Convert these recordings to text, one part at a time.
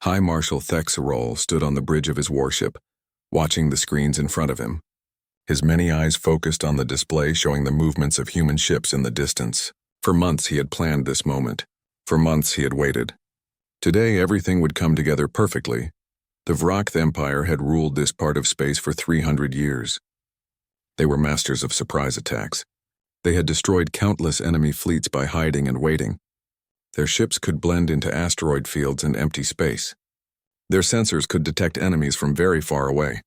High Marshal Thexerol stood on the bridge of his warship, watching the screens in front of him. His many eyes focused on the display showing the movements of human ships in the distance. For months he had planned this moment. For months he had waited. Today everything would come together perfectly. The Vrakth Empire had ruled this part of space for 300 years. They were masters of surprise attacks. They had destroyed countless enemy fleets by hiding and waiting. Their ships could blend into asteroid fields and empty space. Their sensors could detect enemies from very far away.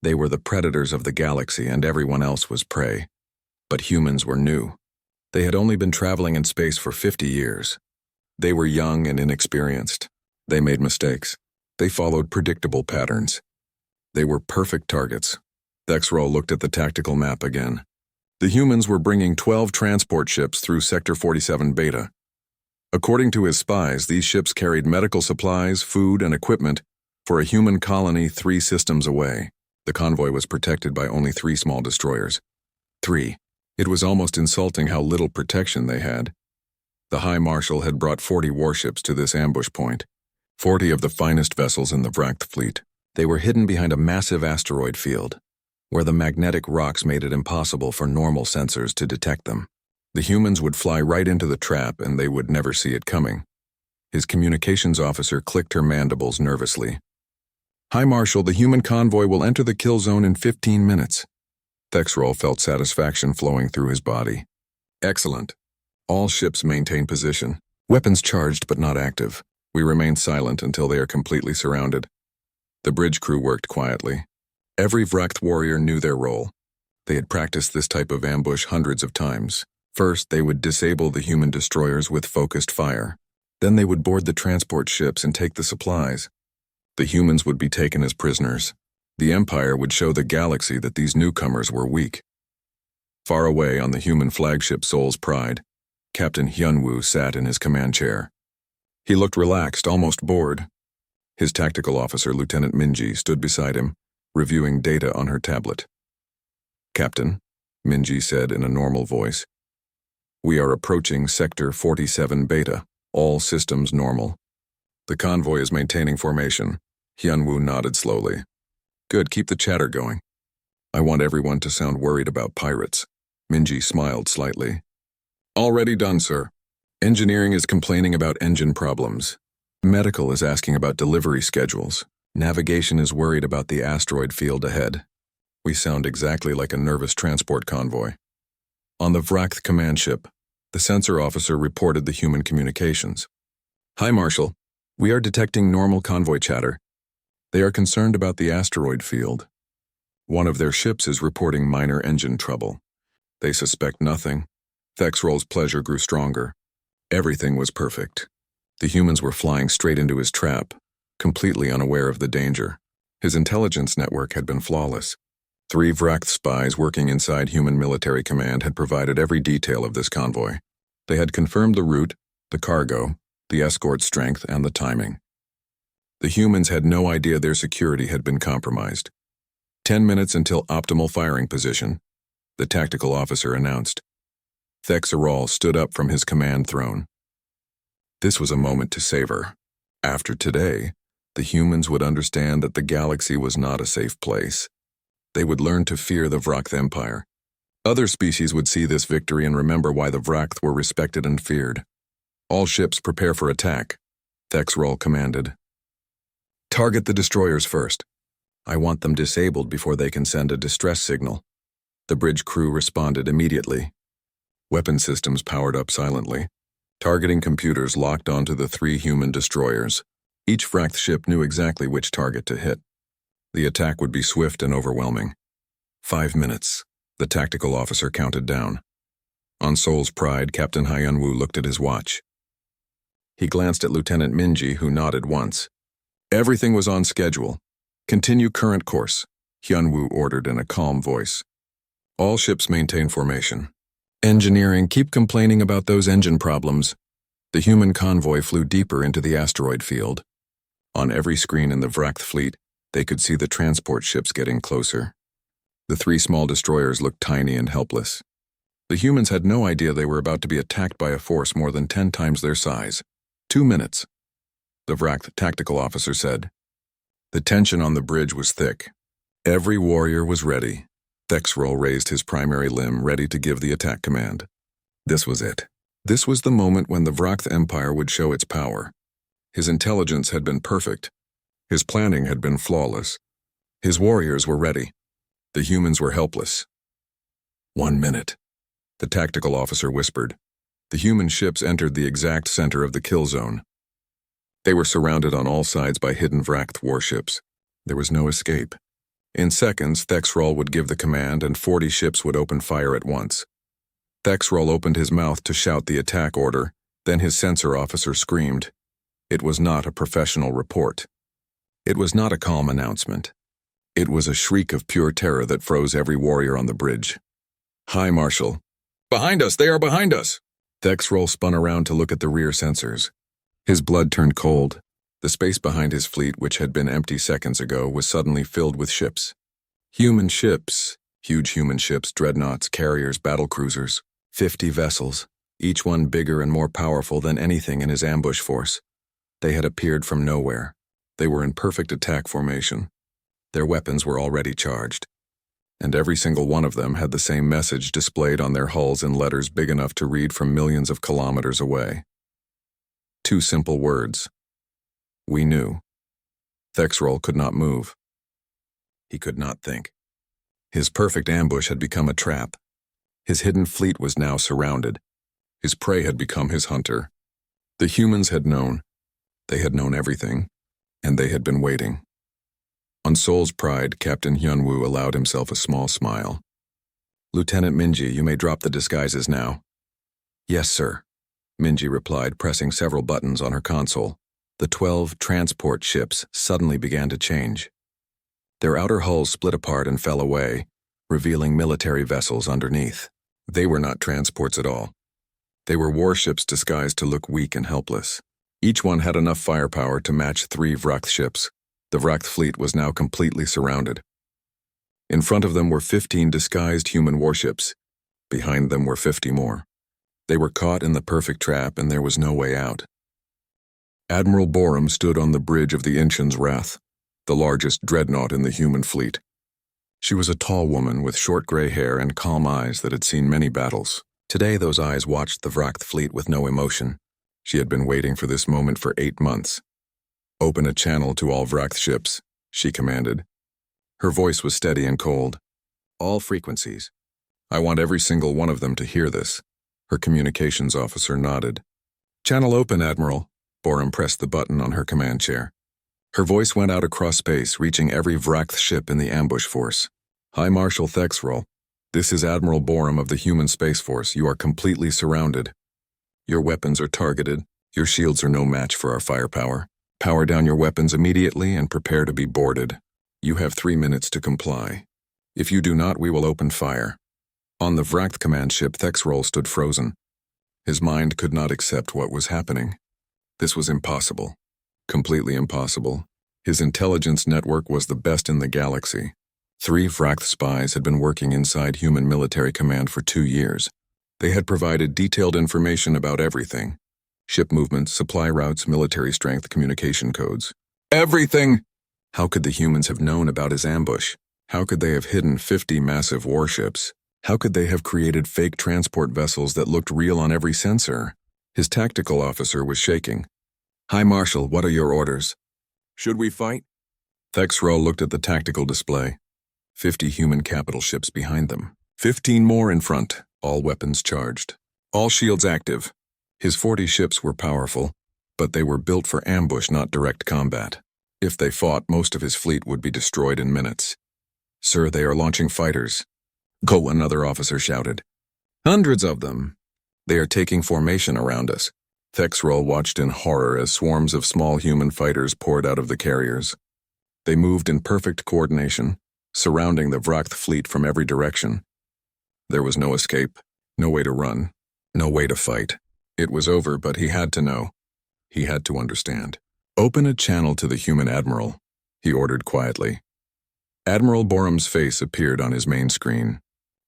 They were the predators of the galaxy and everyone else was prey. But humans were new. They had only been traveling in space for 50 years. They were young and inexperienced. They made mistakes. They followed predictable patterns. They were perfect targets. Thexerol looked at the tactical map again. The humans were bringing 12 transport ships through Sector 47 Beta. According to his spies, these ships carried medical supplies, food, and equipment for a human colony 3 systems away. The convoy was protected by only 3 small destroyers. 3. It was almost insulting how little protection they had. The High Marshal had brought 40 warships to this ambush point. 40 of the finest vessels in the Vrakth fleet. They were hidden behind a massive asteroid field, where the magnetic rocks made it impossible for normal sensors to detect them. The humans would fly right into the trap and they would never see it coming. His communications officer clicked her mandibles nervously. High Marshal, the human convoy will enter the kill zone in 15 minutes. Thexerol felt satisfaction flowing through his body. Excellent. All ships maintain position. Weapons charged but not active. We remain silent until they are completely surrounded. The bridge crew worked quietly. Every Vrakth warrior knew their role. They had practiced this type of ambush hundreds of times. First, they would disable the human destroyers with focused fire. Then they would board the transport ships and take the supplies. The humans would be taken as prisoners. The Empire would show the galaxy that these newcomers were weak. Far away on the human flagship Soul's Pride, Captain Hyunwoo sat in his command chair. He looked relaxed, almost bored. His tactical officer, Lieutenant Minji, stood beside him, reviewing data on her tablet. Captain, Minji said in a normal voice, we are approaching Sector 47 Beta, all systems normal. The convoy is maintaining formation. Hyunwoo nodded slowly. Good, keep the chatter going. I want everyone to sound worried about pirates. Minji smiled slightly. Already done, sir. Engineering is complaining about engine problems. Medical is asking about delivery schedules. Navigation is worried about the asteroid field ahead. We sound exactly like a nervous transport convoy. On the Vrakth command ship, the sensor officer reported the human communications. High Marshal, we are detecting normal convoy chatter. They are concerned about the asteroid field. One of their ships is reporting minor engine trouble. They suspect nothing. Thexerol's pleasure grew stronger. Everything was perfect. The humans were flying straight into his trap, completely unaware of the danger. His intelligence network had been flawless. 3 Vrakth spies working inside Human Military Command had provided every detail of this convoy. They had confirmed the route, the cargo, the escort strength, and the timing. The humans had no idea their security had been compromised. 10 minutes until optimal firing position, the tactical officer announced. Thexerol stood up from his command throne. This was a moment to savor. After today, the humans would understand that the galaxy was not a safe place. They would learn to fear the Vrakth Empire. Other species would see this victory and remember why the Vrakth were respected and feared. All ships prepare for attack, Thexerol commanded. Target the destroyers first. I want them disabled before they can send a distress signal. The bridge crew responded immediately. Weapon systems powered up silently. Targeting computers locked onto the 3 human destroyers. Each Vrakth ship knew exactly which target to hit. The attack would be swift and overwhelming. 5 minutes. The tactical officer counted down. On Soul's Pride, Captain Hyunwoo looked at his watch. He glanced at Lieutenant Minji, who nodded once. Everything was on schedule. Continue current course, Hyunwoo ordered in a calm voice. All ships maintain formation. Engineering, keep complaining about those engine problems. The human convoy flew deeper into the asteroid field. On every screen in the Vrakth fleet, they could see the transport ships getting closer. The 3 small destroyers looked tiny and helpless. The humans had no idea they were about to be attacked by a force more than 10 times their size. 2 minutes. the Vrak tactical officer said. The tension on the bridge was thick. Every warrior was ready. Thexrol raised his primary limb, ready to give the attack command. This was it. This was the moment when the Vrak Empire would show its power. His intelligence had been perfect. His planning had been flawless. His warriors were ready. The humans were helpless. 1 minute, the tactical officer whispered. The human ships entered the exact center of the kill zone. They were surrounded on all sides by hidden Vrak warships. There was no escape. In seconds, Thexrol would give the command and 40 ships would open fire at once. Thexrol opened his mouth to shout the attack order, then his sensor officer screamed. It was not a professional report. It was not a calm announcement. It was a shriek of pure terror that froze every warrior on the bridge. Hi, Marshal. Behind us! They are behind us! Thexrol spun around to look at the rear sensors. His blood turned cold. The space behind his fleet, which had been empty seconds ago, was suddenly filled with ships. Human ships. Huge human ships, dreadnoughts, carriers, battlecruisers. 50 vessels, each one bigger and more powerful than anything in his ambush force. They had appeared from nowhere. They were in perfect attack formation. Their weapons were already charged. And every single one of them had the same message displayed on their hulls in letters big enough to read from millions of kilometers away. 2 simple words. We knew. Thexrol could not move. He could not think. His perfect ambush had become a trap. His hidden fleet was now surrounded. His prey had become his hunter. The humans had known. They had known everything, and they had been waiting. On Soul's pride, Captain Hyunwoo allowed himself a small smile. Lieutenant Minji, you may drop the disguises now. Yes, sir, Minji replied, pressing several buttons on her console. The 12 transport ships suddenly began to change. Their outer hulls split apart and fell away, revealing military vessels underneath. They were not transports at all. They were warships disguised to look weak and helpless. Each one had enough firepower to match 3 Vrak ships. The Vrak fleet was now completely surrounded. In front of them were 15 disguised human warships. Behind them were 50 more. They were caught in the perfect trap, and there was no way out. Admiral Borum stood on the bridge of the Inchen's Wrath, the largest dreadnought in the human fleet. She was a tall woman with short gray hair and calm eyes that had seen many battles. Today those eyes watched the Vrak fleet with no emotion. She had been waiting for this moment for 8 months. Open a channel to all Vrak ships, she commanded. Her voice was steady and cold. All frequencies. I want every single one of them to hear this. Her communications officer nodded. Channel open, Admiral. Borum pressed the button on her command chair. Her voice went out across space, reaching every Vrak ship in the ambush force. Hi, Marshal Thexrol. This is Admiral Borum of the Human Space Force. You are completely surrounded. Your weapons are targeted. Your shields are no match for our firepower. Power down your weapons immediately and prepare to be boarded. You have 3 minutes to comply. If you do not, we will open fire. On the Vrak command ship, Thexrol stood frozen. His mind could not accept what was happening. This was impossible. Completely impossible. His intelligence network was the best in the galaxy. 3 Vrak spies had been working inside Human Military Command for 2 years. They had provided detailed information about everything. Ship movements, supply routes, military strength, communication codes. Everything! How could the humans have known about his ambush? How could they have hidden 50 massive warships? How could they have created fake transport vessels that looked real on every sensor? His tactical officer was shaking. Hi, Marshal, what are your orders? Should we fight? Thexrol looked at the tactical display. 50 human capital ships behind them. 15 more in front, all weapons charged. All shields active. His 40 ships were powerful, but they were built for ambush, not direct combat. If they fought, most of his fleet would be destroyed in minutes. Sir, they are launching fighters. Go, another officer shouted. Hundreds of them. They are taking formation around us. Thexrol watched in horror as swarms of small human fighters poured out of the carriers. They moved in perfect coordination, surrounding the Vrak fleet from every direction. There was no escape, no way to run, no way to fight. It was over, but he had to know. He had to understand. Open a channel to the human admiral, he ordered quietly. Admiral Borum's face appeared on his main screen.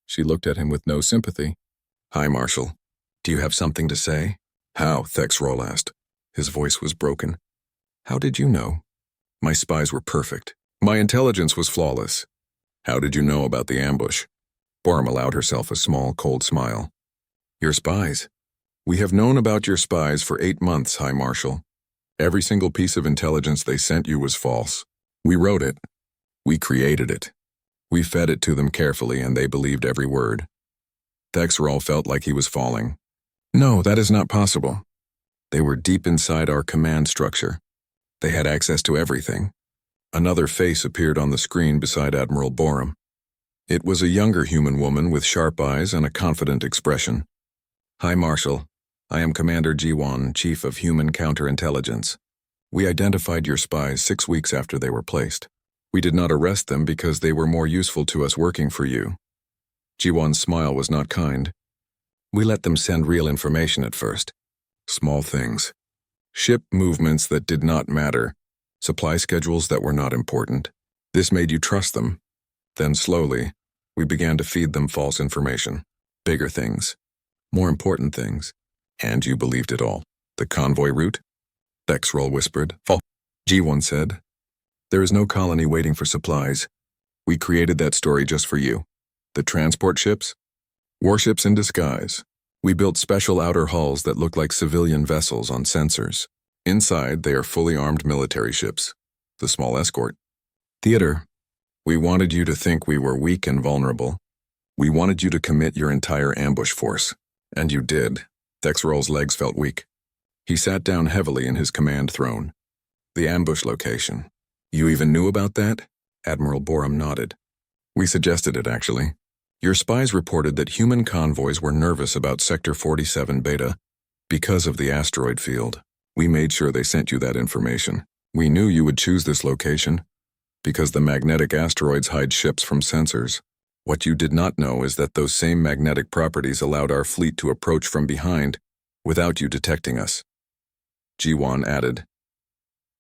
She looked at him with no sympathy. Hi, Marshal. Do you have something to say? How? Thexrol asked. His voice was broken. How did you know? My spies were perfect. My intelligence was flawless. How did you know about the ambush? Borum allowed herself a small, cold smile. Your spies? We have known about your spies for 8 months, High Marshal. Every single piece of intelligence they sent you was false. We wrote it. We created it. We fed it to them carefully, and they believed every word. Thexrol felt like he was falling. No, that is not possible. They were deep inside our command structure. They had access to everything. Another face appeared on the screen beside Admiral Borum. It was a younger human woman with sharp eyes and a confident expression. High Marshal, I am Commander Jiwan, Chief of Human Counterintelligence. We identified your spies 6 weeks after they were placed. We did not arrest them because they were more useful to us working for you. Jiwan's smile was not kind. We let them send real information at first. Small things. Ship movements that did not matter. Supply schedules that were not important. This made you trust them. Then slowly, we began to feed them false information. Bigger things. More important things. And you believed it all. The convoy route? Thexrol whispered. False. Jiwan said. There is no colony waiting for supplies. We created that story just for you. The transport ships? Warships in disguise. We built special outer hulls that look like civilian vessels on sensors. Inside, they are fully armed military ships. The small escort. Theater. We wanted you to think we were weak and vulnerable. We wanted you to commit your entire ambush force. And you did. Thexrol's legs felt weak. He sat down heavily in his command throne. The ambush location. You even knew about that? Admiral Borum nodded. We suggested it, actually. Your spies reported that human convoys were nervous about Sector 47 Beta because of the asteroid field. We made sure they sent you that information. We knew you would choose this location because the magnetic asteroids hide ships from sensors. What you did not know is that those same magnetic properties allowed our fleet to approach from behind without you detecting us. Jiwan added,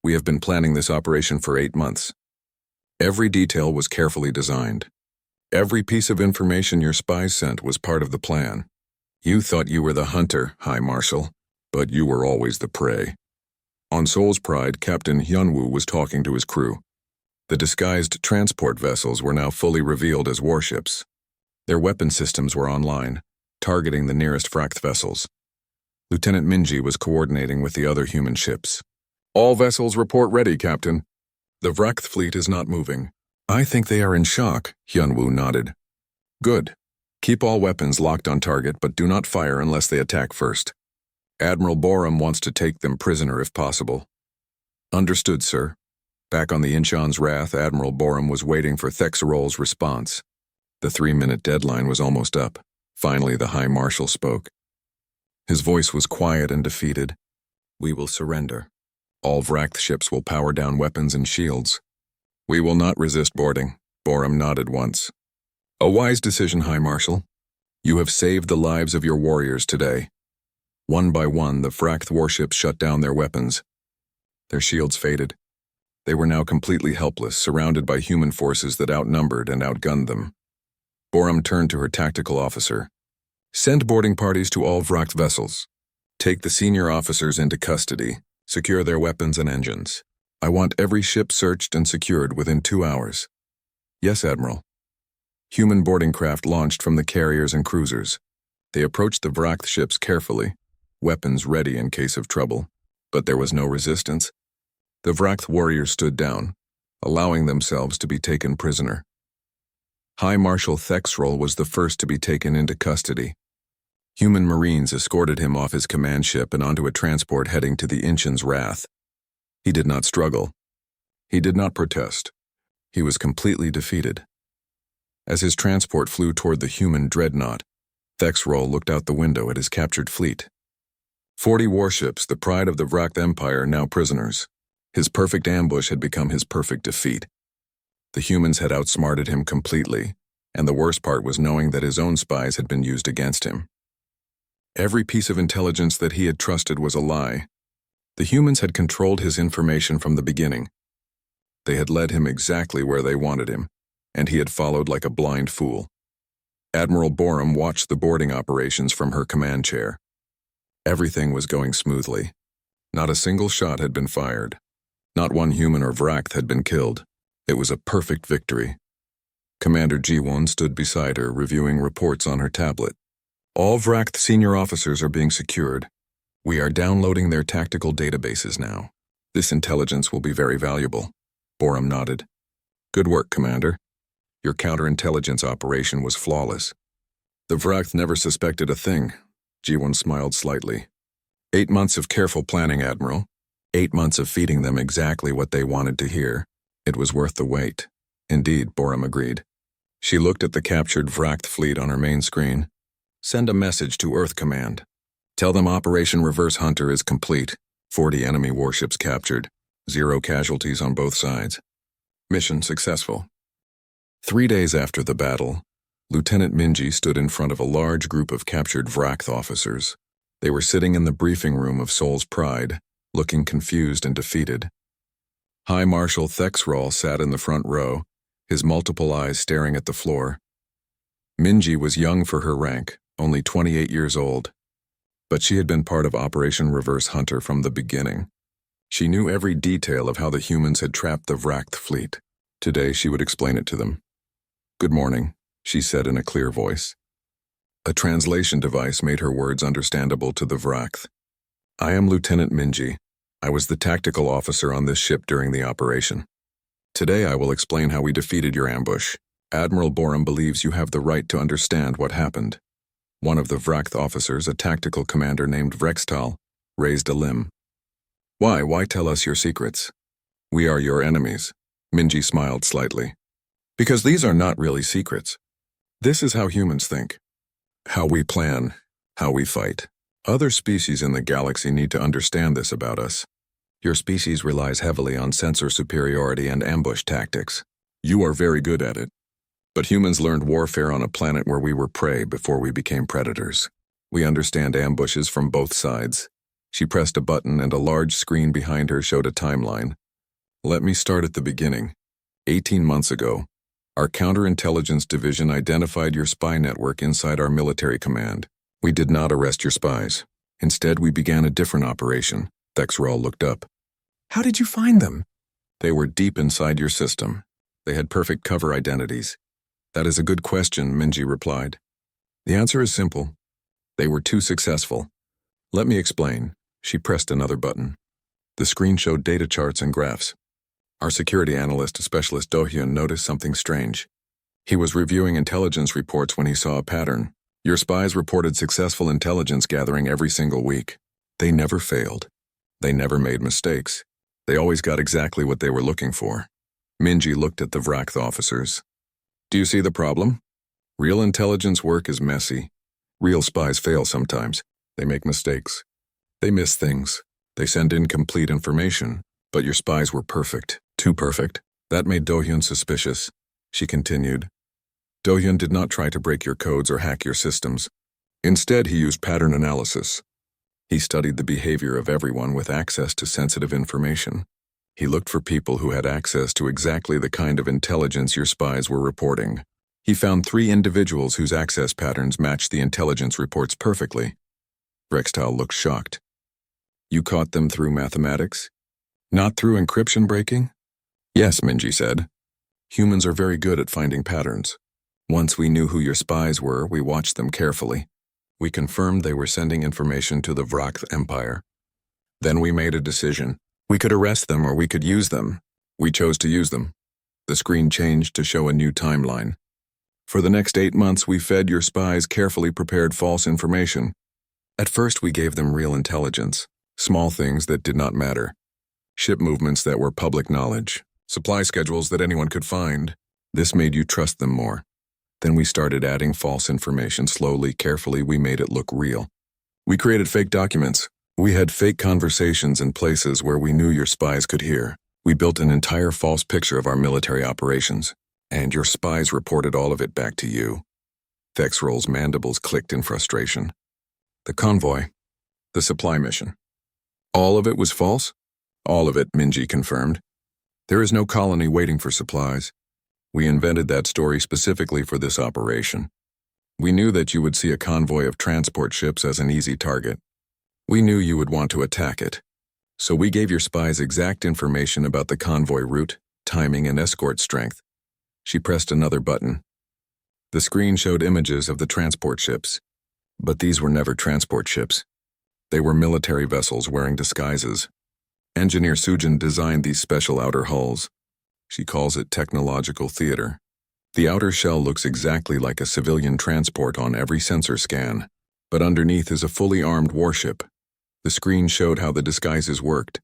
We have been planning this operation for 8 months. Every detail was carefully designed. Every piece of information your spies sent was part of the plan. You thought you were the hunter, High Marshal, but you were always the prey. On Soul's Pride, Captain Hyunwoo was talking to his crew. The disguised transport vessels were now fully revealed as warships. Their weapon systems were online, targeting the nearest Fracht vessels. Lieutenant Minji was coordinating with the other human ships. All vessels report ready, Captain. The Vracht fleet is not moving. I think they are in shock, Hyunwoo nodded. Good. Keep all weapons locked on target, but do not fire unless they attack first. Admiral Borum wants to take them prisoner if possible. Understood, sir. Back on the Incheon's Wrath, Admiral Borum was waiting for Thexrol's response. The 3-minute deadline was almost up. Finally, the High Marshal spoke. His voice was quiet and defeated. We will surrender. All Vracht ships will power down weapons and shields. We will not resist boarding. Borum nodded once. A wise decision, High Marshal. You have saved the lives of your warriors today. One by one, the Vracht warships shut down their weapons. Their shields faded. They were now completely helpless, surrounded by human forces that outnumbered and outgunned them. Borum turned to her tactical officer. Send boarding parties to all Vracht vessels. Take the senior officers into custody. Secure their weapons and engines. I want every ship searched and secured within 2 hours. Yes, Admiral. Human boarding craft launched from the carriers and cruisers. They approached the Vracht ships carefully, weapons ready in case of trouble. But there was no resistance. The Vracht warriors stood down, allowing themselves to be taken prisoner. High Marshal Thexrol was the first to be taken into custody. Human Marines escorted him off his command ship and onto a transport heading to the Incheon's Wrath. He did not struggle. He did not protest. He was completely defeated. As his transport flew toward the human dreadnought, Thexrol looked out the window at his captured fleet. 40 warships, the pride of the Vracht Empire, now prisoners. His perfect ambush had become his perfect defeat. The humans had outsmarted him completely, and the worst part was knowing that his own spies had been used against him. Every piece of intelligence that he had trusted was a lie. The humans had controlled his information from the beginning. They had led him exactly where they wanted him, and he had followed like a blind fool. Admiral Borum watched the boarding operations from her command chair. Everything was going smoothly. Not a single shot had been fired. Not one human or Vract had been killed. It was a perfect victory. Commander G1 stood beside her, reviewing reports on her tablet. All Vract senior officers are being secured. We are downloading their tactical databases now. This intelligence will be very valuable. Borum nodded. Good work, Commander. Your counterintelligence operation was flawless. The Vract never suspected a thing. G1 smiled slightly. 8 months of careful planning, Admiral. 8 months of feeding them exactly what they wanted to hear. It was worth the wait. Indeed, Borum agreed. She looked at the captured Vract fleet on her main screen. Send a message to Earth Command. Tell them Operation Reverse Hunter is complete. 40 enemy warships captured. 0 casualties on both sides. Mission successful. 3 days after the battle, Lieutenant Minji stood in front of a large group of captured Vract officers. They were sitting in the briefing room of Sol's Pride, looking confused and defeated. High Marshal Thexral sat in the front row, his multiple eyes staring at the floor. Minji was young for her rank, only 28 years old, but she had been part of Operation Reverse Hunter from the beginning. She knew every detail of how the humans had trapped the Vract fleet. Today she would explain it to them. Good morning, she said in a clear voice. A translation device made her words understandable to the Vract. I am Lieutenant Minji. I was the tactical officer on this ship during the operation. Today I will explain how we defeated your ambush. Admiral Borum believes you have the right to understand what happened. One of the Vract officers, a tactical commander named Vrextal, raised a limb. Why tell us your secrets? We are your enemies. Minji smiled slightly. Because these are not really secrets. This is how humans think. How we plan. How we fight. Other species in the galaxy need to understand this about us. Your species relies heavily on sensor superiority and ambush tactics. You are very good at it. But humans learned warfare on a planet where we were prey before we became predators. We understand ambushes from both sides. She pressed a button and a large screen behind her showed a timeline. Let me start at the beginning. 18 months ago, our counterintelligence division identified your spy network inside our military command. We did not arrest your spies. Instead, we began a different operation. Thexral looked up. How did you find them? They were deep inside your system. They had perfect cover identities. That is a good question, Minji replied. The answer is simple. They were too successful. Let me explain. She pressed another button. The screen showed data charts and graphs. Our security analyst, Specialist Dohyun, noticed something strange. He was reviewing intelligence reports when he saw a pattern. Your spies reported successful intelligence gathering every single week. They never failed. They never made mistakes. They always got exactly what they were looking for. Minji looked at the Vract officers. Do you see the problem? Real intelligence work is messy. Real spies fail sometimes. They make mistakes. They miss things. They send incomplete information. But your spies were perfect. Too perfect. That made Dohyun suspicious. She continued. Dohyun did not try to break your codes or hack your systems. Instead, he used pattern analysis. He studied the behavior of everyone with access to sensitive information. He looked for people who had access to exactly the kind of intelligence your spies were reporting. He found 3 individuals whose access patterns matched the intelligence reports perfectly. Vrextal looked shocked. You caught them through mathematics? Not through encryption breaking? Yes, Minji said. Humans are very good at finding patterns. Once we knew who your spies were, we watched them carefully. We confirmed they were sending information to the Vract Empire. Then we made a decision. We could arrest them or we could use them. We chose to use them. The screen changed to show a new timeline. For the next 8 months, we fed your spies carefully prepared false information. At first, we gave them real intelligence, small things that did not matter. Ship movements that were public knowledge, supply schedules that anyone could find. This made you trust them more. Then we started adding false information slowly, carefully. We made it look real. We created fake documents. We had fake conversations in places where we knew your spies could hear. We built an entire false picture of our military operations, and your spies reported all of it back to you. Thexral's mandibles clicked in frustration. The convoy, the supply mission. All of it was false? All of it, Minji confirmed. There is no colony waiting for supplies. We invented that story specifically for this operation. We knew that you would see a convoy of transport ships as an easy target. We knew you would want to attack it. So we gave your spies exact information about the convoy route, timing, and escort strength. She pressed another button. The screen showed images of the transport ships. But these were never transport ships. They were military vessels wearing disguises. Engineer Sujin designed these special outer hulls. She calls it technological theater. The outer shell looks exactly like a civilian transport on every sensor scan, but underneath is a fully armed warship. The screen showed how the disguises worked.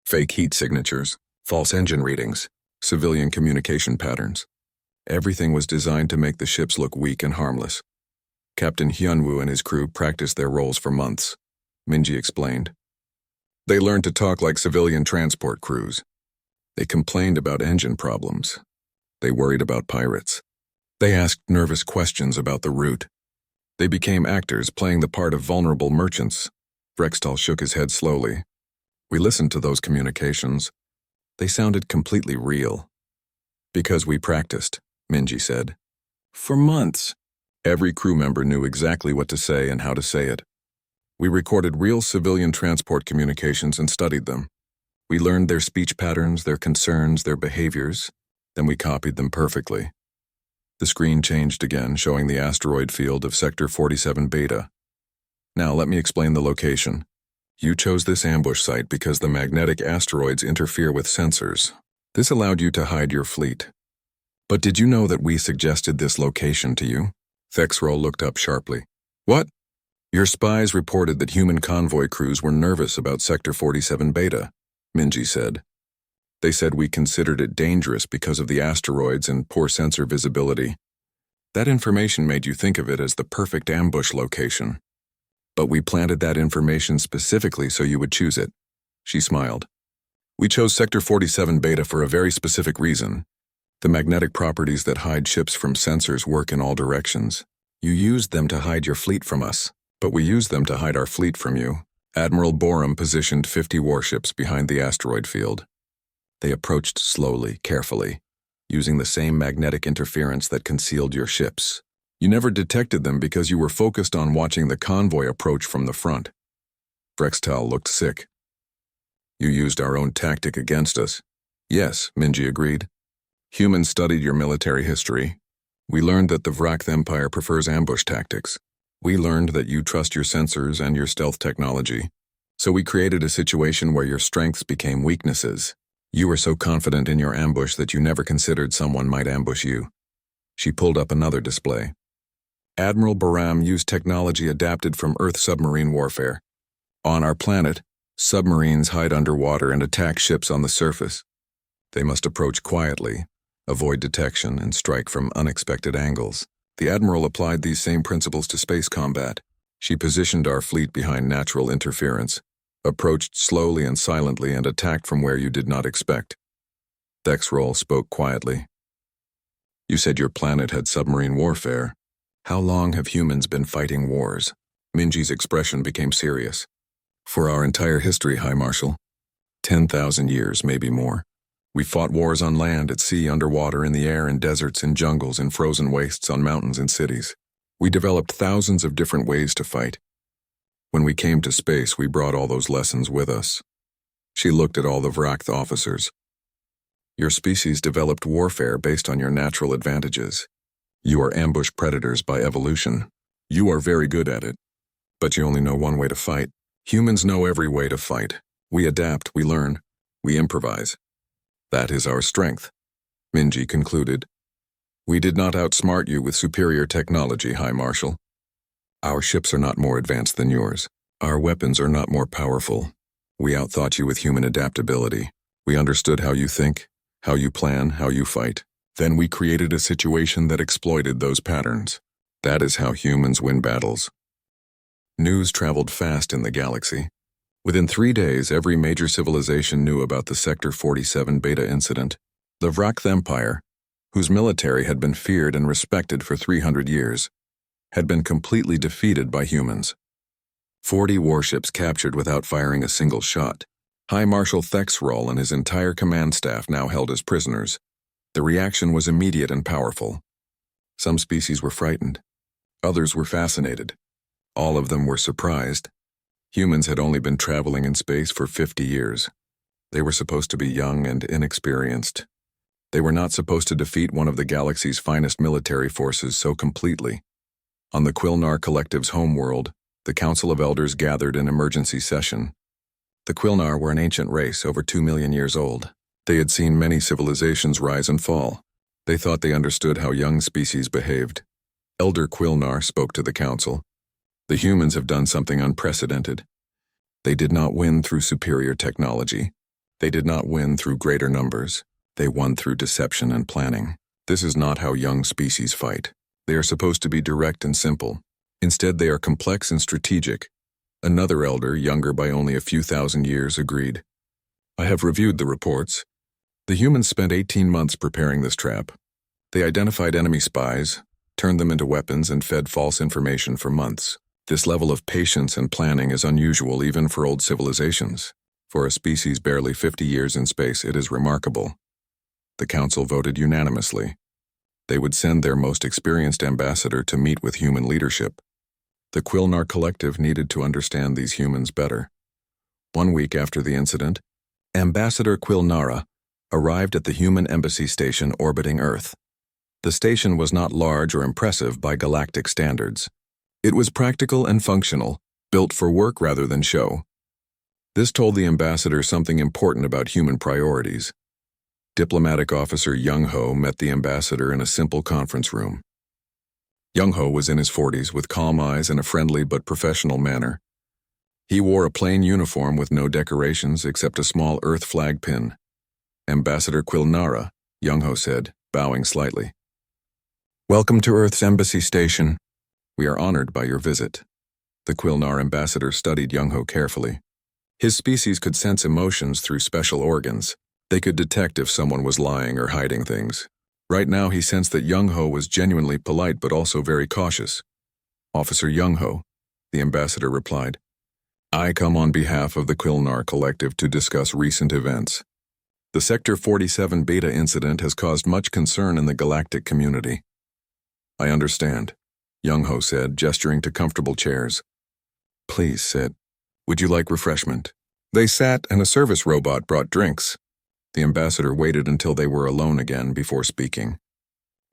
Fake heat signatures, false engine readings, civilian communication patterns. Everything was designed to make the ships look weak and harmless. Captain Hyunwoo and his crew practiced their roles for months, Minji explained. They learned to talk like civilian transport crews. They complained about engine problems. They worried about pirates. They asked nervous questions about the route. They became actors playing the part of vulnerable merchants. Brextal shook his head slowly. We listened to those communications. They sounded completely real. Because we practiced, Minji said. For months. Every crew member knew exactly what to say and how to say it. We recorded real civilian transport communications and studied them. We learned their speech patterns, their concerns, their behaviors. Then we copied them perfectly. The screen changed again, showing the asteroid field of Sector 47 Beta. Now let me explain the location. You chose this ambush site because the magnetic asteroids interfere with sensors. This allowed you to hide your fleet. But did you know that we suggested this location to you? Thexroll looked up sharply. What? Your spies reported that human convoy crews were nervous about Sector 47 Beta, Minji said. They said we considered it dangerous because of the asteroids and poor sensor visibility. That information made you think of it as the perfect ambush location. But we planted that information specifically so you would choose it. She smiled. We chose Sector 47 Beta for a very specific reason. The magnetic properties that hide ships from sensors work in all directions. You used them to hide your fleet from us, but we used them to hide our fleet from you. Admiral Borum positioned 50 warships behind the asteroid field. They approached slowly, carefully, using the same magnetic interference that concealed your ships. You never detected them because you were focused on watching the convoy approach from the front. Brextal looked sick. You used our own tactic against us. Yes, Minji agreed. Humans studied your military history. We learned that the Vrakth Empire prefers ambush tactics. We learned that you trust your sensors and your stealth technology. So we created a situation where your strengths became weaknesses. You were so confident in your ambush that you never considered someone might ambush you. She pulled up another display. Admiral Baram used technology adapted from Earth submarine warfare. On our planet, submarines hide underwater and attack ships on the surface. They must approach quietly, avoid detection, and strike from unexpected angles. The Admiral applied these same principles to space combat. She positioned our fleet behind natural interference, approached slowly and silently, and attacked from where you did not expect. Thexroll spoke quietly. You said your planet had submarine warfare. How long have humans been fighting wars? Minji's expression became serious. For our entire history, High Marshal. 10,000 years, maybe more. We fought wars on land, at sea, underwater, in the air, in deserts, in jungles, in frozen wastes, on mountains, in cities. We developed thousands of different ways to fight. When we came to space, we brought all those lessons with us. She looked at all the Vrakth officers. Your species developed warfare based on your natural advantages. You are ambush predators by evolution. You are very good at it. But you only know one way to fight. Humans know every way to fight. We adapt, we learn, we improvise. That is our strength, Minji concluded. We did not outsmart you with superior technology, High Marshal. Our ships are not more advanced than yours. Our weapons are not more powerful. We outthought you with human adaptability. We understood how you think, how you plan, how you fight. Then we created a situation that exploited those patterns. That is how humans win battles. News traveled fast in the galaxy. Within 3 days, every major civilization knew about the Sector 47 Beta incident. The Vrakth Empire, whose military had been feared and respected for 300 years, had been completely defeated by humans. 40 warships captured without firing a single shot. High Marshal Thexroll and his entire command staff now held as prisoners. The reaction was immediate and powerful. Some species were frightened. Others were fascinated. All of them were surprised. Humans had only been traveling in space for 50 years. They were supposed to be young and inexperienced. They were not supposed to defeat one of the galaxy's finest military forces so completely. On the Quilnar Collective's homeworld, the Council of Elders gathered in emergency session. The Quilnar were an ancient race over 2 million years old. They had seen many civilizations rise and fall. They thought they understood how young species behaved. Elder Quilnar spoke to the council. The humans have done something unprecedented. They did not win through superior technology. They did not win through greater numbers. They won through deception and planning. This is not how young species fight. They are supposed to be direct and simple. Instead, they are complex and strategic. Another elder, younger by only a few thousand years, agreed. I have reviewed the reports. The humans spent 18 months preparing this trap. They identified enemy spies, turned them into weapons, and fed false information for months. This level of patience and planning is unusual even for old civilizations. For a species barely 50 years in space, it is remarkable. The council voted unanimously. They would send their most experienced ambassador to meet with human leadership. The Quilnar Collective needed to understand these humans better. 1 week after the incident, Ambassador Quilnara arrived at the human embassy station orbiting Earth. The station was not large or impressive by galactic standards. It was practical and functional, built for work rather than show. This told the ambassador something important about human priorities. Diplomatic Officer Young Ho met the ambassador in a simple conference room. Young Ho was in his 40s with calm eyes and a friendly but professional manner. He wore a plain uniform with no decorations except a small Earth flag pin. Ambassador Quilnara, Young Ho said, bowing slightly. Welcome to Earth's embassy station. We are honored by your visit. The Quilnar ambassador studied Young Ho carefully. His species could sense emotions through special organs. They could detect if someone was lying or hiding things. Right now he sensed that Young Ho was genuinely polite but also very cautious. Officer Young Ho, the ambassador replied. I come on behalf of the Quilnar Collective to discuss recent events. The Sector 47 Beta incident has caused much concern in the galactic community. I understand, Young Ho said, gesturing to comfortable chairs. Please sit. Would you like refreshment? They sat and a service robot brought drinks. The ambassador waited until they were alone again before speaking.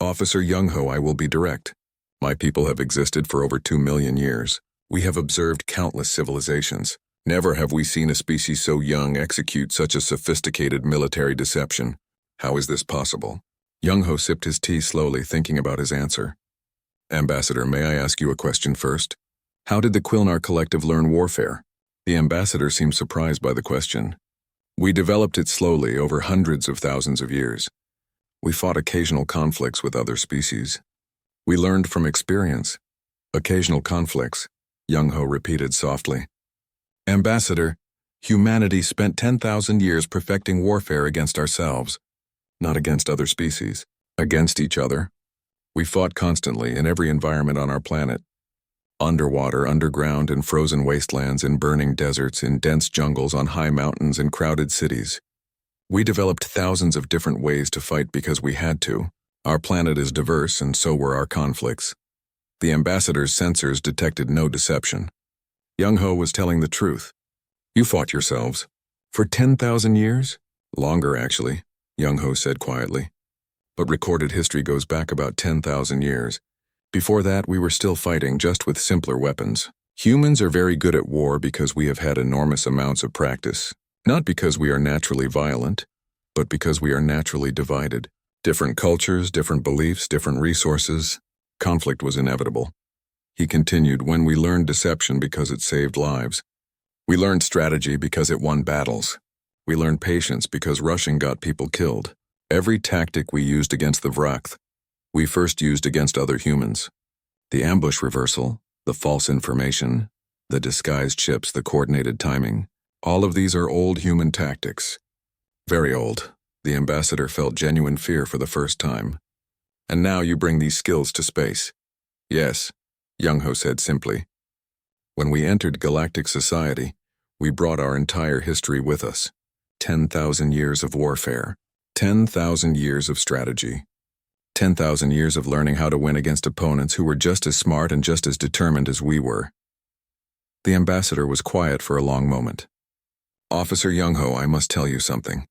Officer Young Ho, I will be direct. My people have existed for over 2 million years. We have observed countless civilizations. Never have we seen a species so young execute such a sophisticated military deception. How is this possible? Young Ho sipped his tea slowly, thinking about his answer. Ambassador, may I ask you a question first? How did the Quilnar Collective learn warfare? The ambassador seemed surprised by the question. We developed it slowly over hundreds of thousands of years. We fought occasional conflicts with other species. We learned from experience. Occasional conflicts, Young Ho repeated softly. Ambassador, humanity spent 10,000 years perfecting warfare against ourselves. Not against other species, against each other. We fought constantly in every environment on our planet. Underwater, underground, in frozen wastelands, in burning deserts, in dense jungles, on high mountains, in crowded cities. We developed thousands of different ways to fight because we had to. Our planet is diverse, and so were our conflicts. The ambassador's sensors detected no deception. Young Ho was telling the truth. You fought yourselves. For 10,000 years? Longer, actually, Young Ho said quietly. But recorded history goes back about 10,000 years. Before that, we were still fighting, just with simpler weapons. Humans are very good at war because we have had enormous amounts of practice. Not because we are naturally violent, but because we are naturally divided. Different cultures, different beliefs, different resources. Conflict was inevitable. He continued, when we learned deception because it saved lives. We learned strategy because it won battles. We learned patience because rushing got people killed. Every tactic we used against the Vrath, we first used against other humans. The ambush reversal, the false information, the disguised ships, the coordinated timing, all of these are old human tactics. Very old. The ambassador felt genuine fear for the first time. And now you bring these skills to space. Yes, Young Ho said simply. When we entered galactic society, we brought our entire history with us. 10,000 years of warfare. 10,000 years of strategy. 10,000 years of learning how to win against opponents who were just as smart and just as determined as we were. The ambassador was quiet for a long moment. Officer Young-ho, I must tell you something.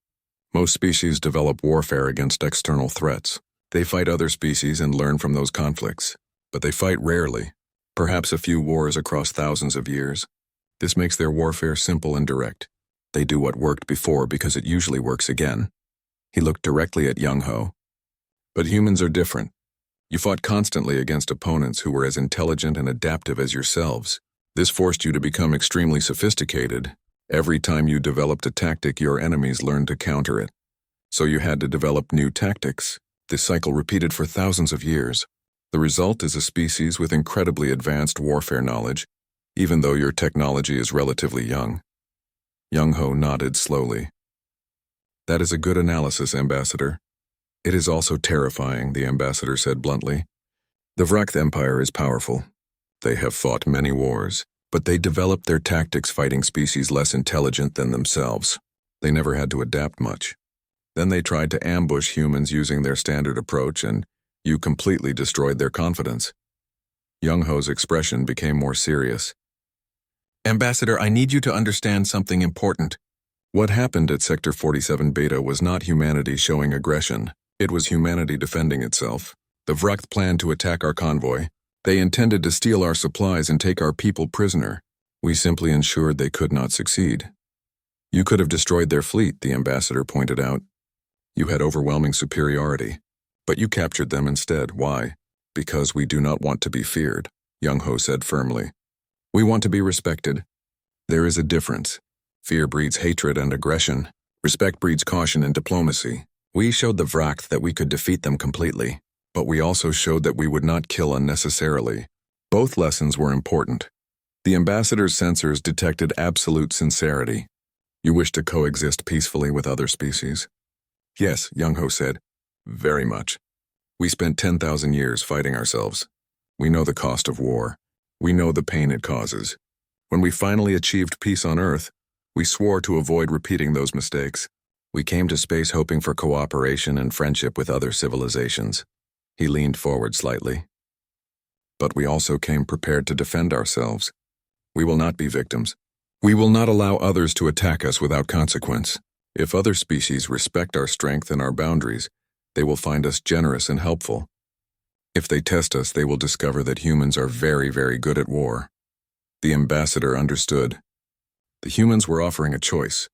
Most species develop warfare against external threats. They fight other species and learn from those conflicts. But they fight rarely, perhaps a few wars across thousands of years. This makes their warfare simple and direct. They do what worked before because it usually works again. He looked directly at Young-ho. But humans are different. You fought constantly against opponents who were as intelligent and adaptive as yourselves. This forced you to become extremely sophisticated. Every time you developed a tactic, your enemies learned to counter it. So you had to develop new tactics. This cycle repeated for thousands of years. The result is a species with incredibly advanced warfare knowledge, even though your technology is relatively young. Young-ho nodded slowly. That is a good analysis, Ambassador. It is also terrifying, the ambassador said bluntly. The Vrakth Empire is powerful. They have fought many wars, but they developed their tactics fighting species less intelligent than themselves. They never had to adapt much. Then they tried to ambush humans using their standard approach, and you completely destroyed their confidence. Young-ho's expression became more serious. Ambassador, I need you to understand something important. What happened at Sector 47 Beta was not humanity showing aggression. It was humanity defending itself. The Vrakth planned to attack our convoy. They intended to steal our supplies and take our people prisoner. We simply ensured they could not succeed. You could have destroyed their fleet, the ambassador pointed out. You had overwhelming superiority. But you captured them instead. Why? Because we do not want to be feared, Young-ho said firmly. We want to be respected. There is a difference. Fear breeds hatred and aggression. Respect breeds caution and diplomacy. We showed the Vrakth that we could defeat them completely, but we also showed that we would not kill unnecessarily. Both lessons were important. The ambassador's sensors detected absolute sincerity. You wish to coexist peacefully with other species? Yes, Young-ho said. Very much. We spent 10,000 years fighting ourselves. We know the cost of war. We know the pain it causes. When we finally achieved peace on Earth, we swore to avoid repeating those mistakes. We came to space hoping for cooperation and friendship with other civilizations. He leaned forward slightly. But we also came prepared to defend ourselves. We will not be victims. We will not allow others to attack us without consequence. If other species respect our strength and our boundaries, they will find us generous and helpful. If they test us, they will discover that humans are very, very good at war. The ambassador understood. The humans were offering a choice: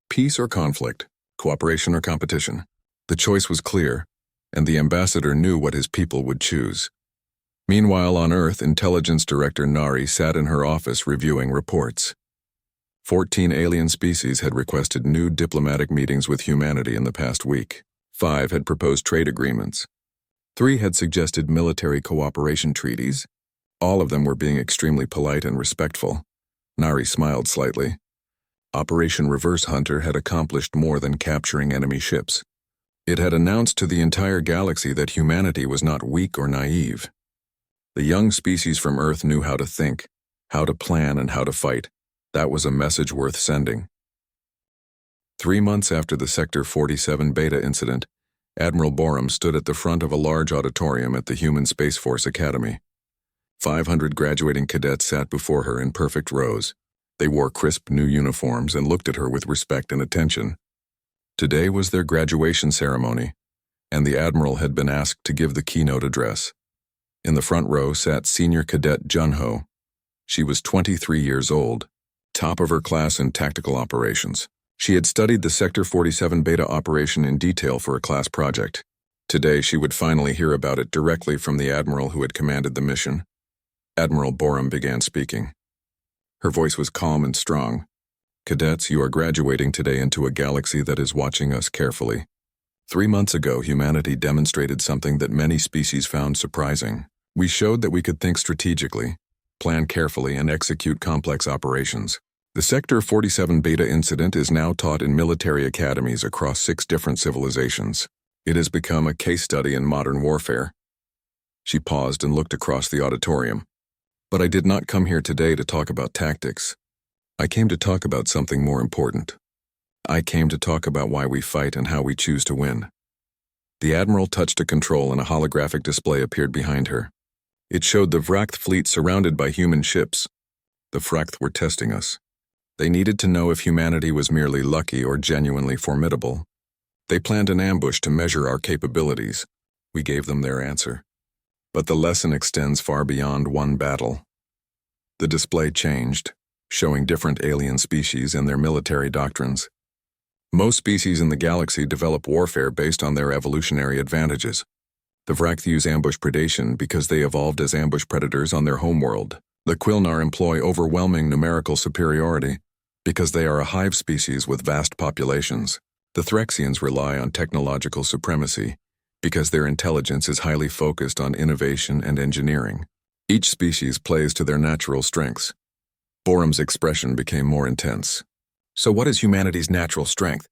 peace or conflict, cooperation or competition. The choice was clear, and the ambassador knew what his people would choose. Meanwhile, on Earth, Intelligence Director Nari sat in her office reviewing reports. 14 alien species had requested new diplomatic meetings with humanity in the past week. 5 had proposed trade agreements. 3 had suggested military cooperation treaties. All of them were being extremely polite and respectful. Nari smiled slightly. Operation Reverse Hunter had accomplished more than capturing enemy ships. It had announced to the entire galaxy that humanity was not weak or naive. The young species from Earth knew how to think, how to plan, and how to fight. That was a message worth sending. 3 months after the Sector 47 Beta incident, Admiral Borum stood at the front of a large auditorium at the Human Space Force Academy. 500 graduating cadets sat before her in perfect rows. They wore crisp new uniforms and looked at her with respect and attention. Today was their graduation ceremony, and the Admiral had been asked to give the keynote address. In the front row sat Senior Cadet Junho. She was 23 years old, top of her class in tactical operations. She had studied the Sector 47 Beta operation in detail for a class project. Today she would finally hear about it directly from the Admiral who had commanded the mission. Admiral Borum began speaking. Her voice was calm and strong. Cadets, you are graduating today into a galaxy that is watching us carefully. 3 months ago, humanity demonstrated something that many species found surprising. We showed that we could think strategically, plan carefully, and execute complex operations. The Sector 47 Beta incident is now taught in military academies across 6 different civilizations. It has become a case study in modern warfare. She paused and looked across the auditorium. But I did not come here today to talk about tactics. I came to talk about something more important. I came to talk about why we fight and how we choose to win. The Admiral touched a control and a holographic display appeared behind her. It showed the Vrakth fleet surrounded by human ships. The Fracht were testing us. They needed to know if humanity was merely lucky or genuinely formidable. They planned an ambush to measure our capabilities. We gave them their answer. But the lesson extends far beyond one battle. The display changed, showing different alien species and their military doctrines. Most species in the galaxy develop warfare based on their evolutionary advantages. The Vract use ambush predation because they evolved as ambush predators on their homeworld. The Quilnar employ overwhelming numerical superiority because they are a hive species with vast populations. The Threxians rely on technological supremacy because their intelligence is highly focused on innovation and engineering. Each species plays to their natural strengths. Borum's expression became more intense. So what is humanity's natural strength?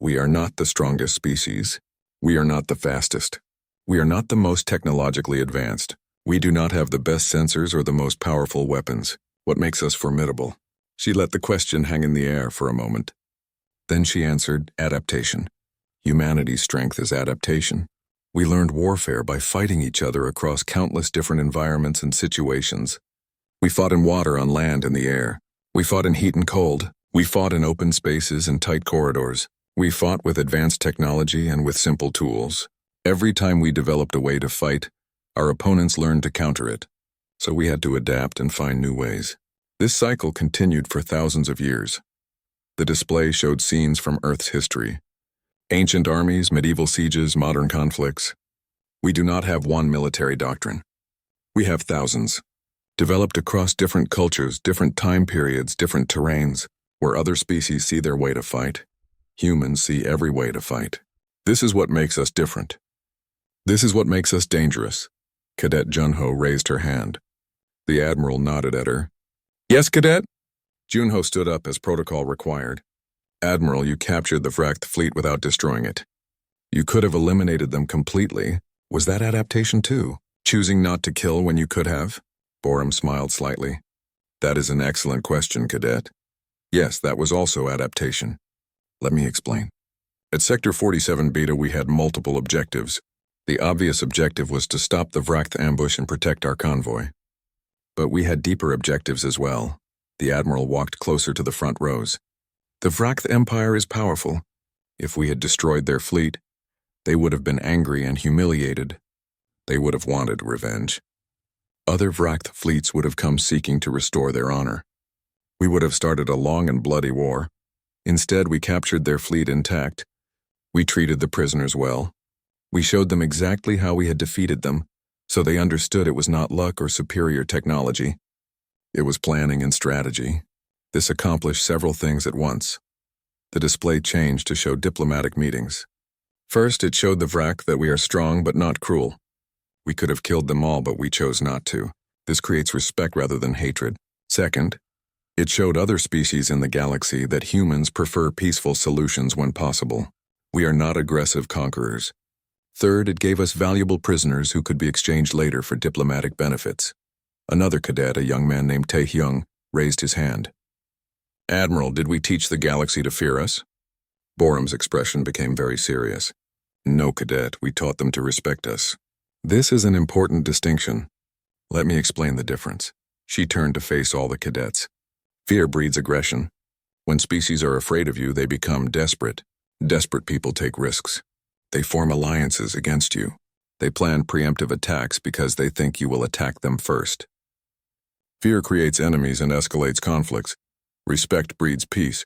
We are not the strongest species. We are not the fastest. We are not the most technologically advanced. We do not have the best sensors or the most powerful weapons. What makes us formidable? She let the question hang in the air for a moment. Then she answered, adaptation. Humanity's strength is adaptation. We learned warfare by fighting each other across countless different environments and situations. We fought in water, on land, in the air. We fought in heat and cold. We fought in open spaces and tight corridors. We fought with advanced technology and with simple tools. Every time we developed a way to fight, our opponents learned to counter it. So we had to adapt and find new ways. This cycle continued for thousands of years. The display showed scenes from Earth's history. Ancient armies, medieval sieges, modern conflicts. We do not have one military doctrine. We have thousands, developed across different cultures, different time periods, different terrains. Where other species see their way to fight, humans see every way to fight. This is what makes us different. This is what makes us dangerous. Cadet Junho raised her hand. The Admiral nodded at her. Yes, Cadet? Junho stood up as protocol required. Admiral, you captured the Vract fleet without destroying it. You could have eliminated them completely. Was that adaptation too? Choosing not to kill when you could have? Borum smiled slightly. That is an excellent question, Cadet. Yes, that was also adaptation. Let me explain. At Sector 47 Beta, we had multiple objectives. The obvious objective was to stop the Vract ambush and protect our convoy. But we had deeper objectives as well. The Admiral walked closer to the front rows. The Vract Empire is powerful. If we had destroyed their fleet, they would have been angry and humiliated. They would have wanted revenge. Other Vract fleets would have come seeking to restore their honor. We would have started a long and bloody war. Instead, we captured their fleet intact. We treated the prisoners well. We showed them exactly how we had defeated them, so they understood it was not luck or superior technology. It was planning and strategy. This accomplished several things at once. The display changed to show diplomatic meetings. First, it showed the Vract that we are strong but not cruel. We could have killed them all, but we chose not to. This creates respect rather than hatred. Second, it showed other species in the galaxy that humans prefer peaceful solutions when possible. We are not aggressive conquerors. Third, it gave us valuable prisoners who could be exchanged later for diplomatic benefits. Another cadet, a young man named Taehyung, raised his hand. Admiral, did we teach the galaxy to fear us? Borum's expression became very serious. No, Cadet, we taught them to respect us. This is an important distinction. Let me explain the difference. She turned to face all the cadets. Fear breeds aggression. When species are afraid of you, they become desperate. Desperate people take risks. They form alliances against you. They plan preemptive attacks because they think you will attack them first. Fear creates enemies and escalates conflicts. Respect breeds peace.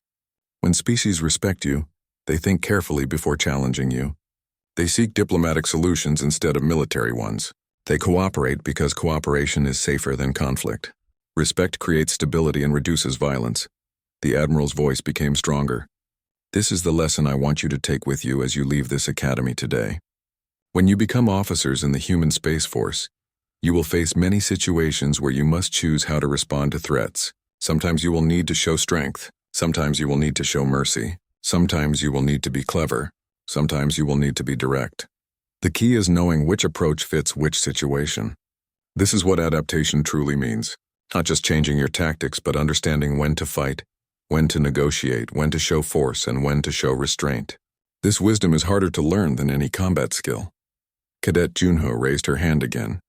When species respect you, they think carefully before challenging you. They seek diplomatic solutions instead of military ones. They cooperate because cooperation is safer than conflict. Respect creates stability and reduces violence. The Admiral's voice became stronger. This is the lesson I want you to take with you as you leave this academy today. When you become officers in the human Space Force, you will face many situations where you must choose how to respond to threats. Sometimes you will need to show strength. Sometimes you will need to show mercy. Sometimes you will need to be clever. Sometimes you will need to be direct. The key is knowing which approach fits which situation. This is what adaptation truly means. Not just changing your tactics, but understanding when to fight, when to negotiate, when to show force, and when to show restraint. This wisdom is harder to learn than any combat skill. Cadet Junho raised her hand again.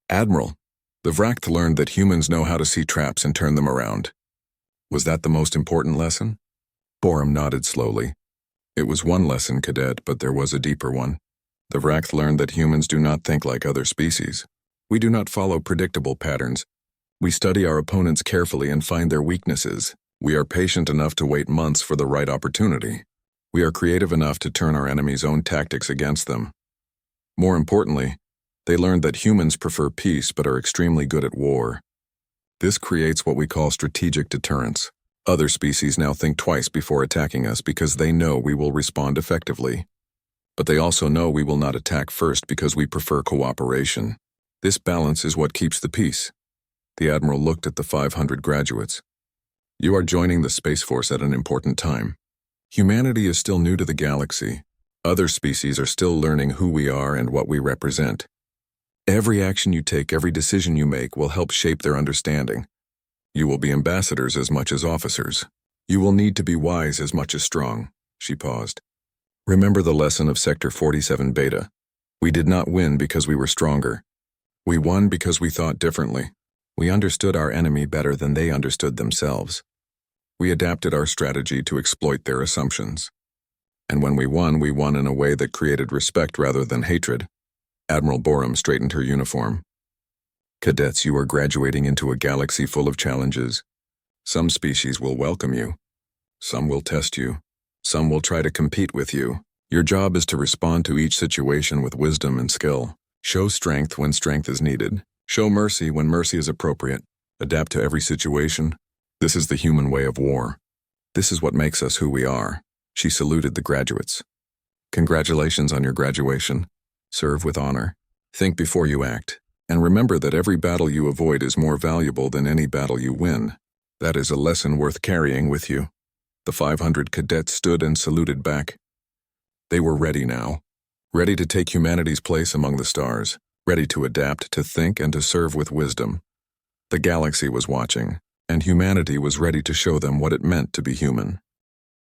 Admiral, The Vract learned that humans know how to see traps and turn them around. Was that the most important lesson? Borum nodded slowly. It was one lesson, Cadet, but there was a deeper one. The Vract learned that humans do not think like other species. We do not follow predictable patterns. We study our opponents carefully and find their weaknesses. We are patient enough to wait months for the right opportunity. We are creative enough to turn our enemy's own tactics against them. More importantly, they learned that humans prefer peace but are extremely good at war. This creates what we call strategic deterrence. Other species now think twice before attacking us because they know we will respond effectively. But they also know we will not attack first because we prefer cooperation. This balance is what keeps the peace. The Admiral looked at the 500 graduates. You are joining the Space Force at an important time. Humanity is still new to the galaxy. Other species are still learning who we are and what we represent. Every action you take, every decision you make will help shape their understanding. You will be ambassadors as much as officers. You will need to be wise as much as strong. She paused. Remember the lesson of Sector 47 Beta. We did not win because we were stronger. We won because we thought differently. We understood our enemy better than they understood themselves. We adapted our strategy to exploit their assumptions. And when we won in a way that created respect rather than hatred. Admiral Borum straightened her uniform. Cadets, you are graduating into a galaxy full of challenges. Some species will welcome you. Some will test you. Some will try to compete with you. Your job is to respond to each situation with wisdom and skill. Show strength when strength is needed. Show mercy when mercy is appropriate. Adapt to every situation. This is the human way of war. This is what makes us who we are. She saluted the graduates. Congratulations on your graduation. Serve with honor. Think before you act. And remember that every battle you avoid is more valuable than any battle you win. That is a lesson worth carrying with you. The 500 cadets stood and saluted back. They were ready now. Ready to take humanity's place among the stars. Ready to adapt, to think, and to serve with wisdom. The galaxy was watching, and humanity was ready to show them what it meant to be human.